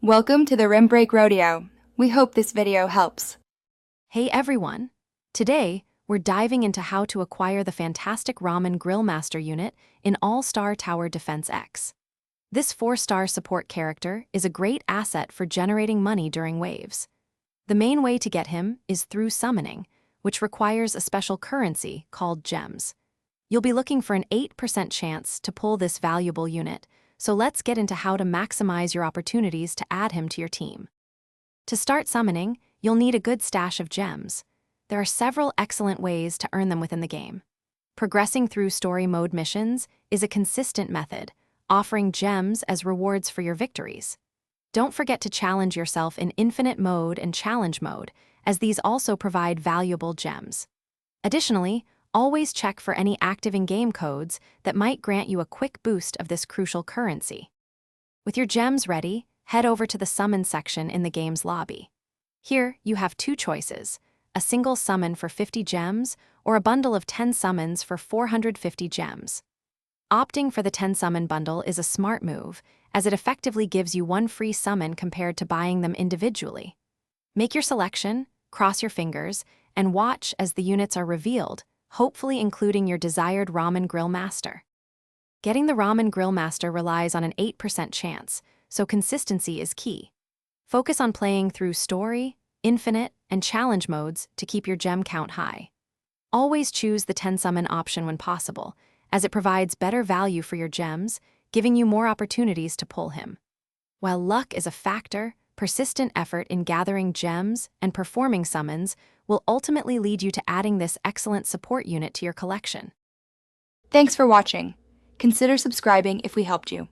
Welcome to the Rim Break Rodeo. We hope this video helps. Hey everyone! Today, we're diving into how to acquire the fantastic Ramen Grill Master unit in All-Star Tower Defense X. This 4-star support character is a great asset for generating money during waves. The main way to get him is through summoning, which requires a special currency called gems. You'll be looking for an 8% chance to pull this valuable unit, so let's get into how to maximize your opportunities to add him to your team. To start summoning, you'll need a good stash of gems. There are several excellent ways to earn them within the game. Progressing through story mode missions is a consistent method, offering gems as rewards for your victories. Don't forget to challenge yourself in infinite mode and challenge mode, as these also provide valuable gems. Additionally, always check for any active in-game codes that might grant you a quick boost of this crucial currency. With your gems ready, head over to the summon section in the game's lobby. Here, you have two choices: a single summon for 50 gems or a bundle of 10 summons for 450 gems. Opting for the 10 summon bundle is a smart move, as it effectively gives you one free summon compared to buying them individually. Make your selection, cross your fingers, and watch as the units are revealed, hopefully including your desired Ramen Grill Master. Getting the Ramen Grill Master relies on an 8% chance, so consistency is key. Focus on playing through story, infinite, and challenge modes to keep your gem count high. Always choose the 10 summon option when possible, as it provides better value for your gems, giving you more opportunities to pull him. While luck is a factor, persistent effort in gathering gems and performing summons will ultimately lead you to adding this excellent support unit to your collection. Thanks for watching. Consider subscribing if we helped you.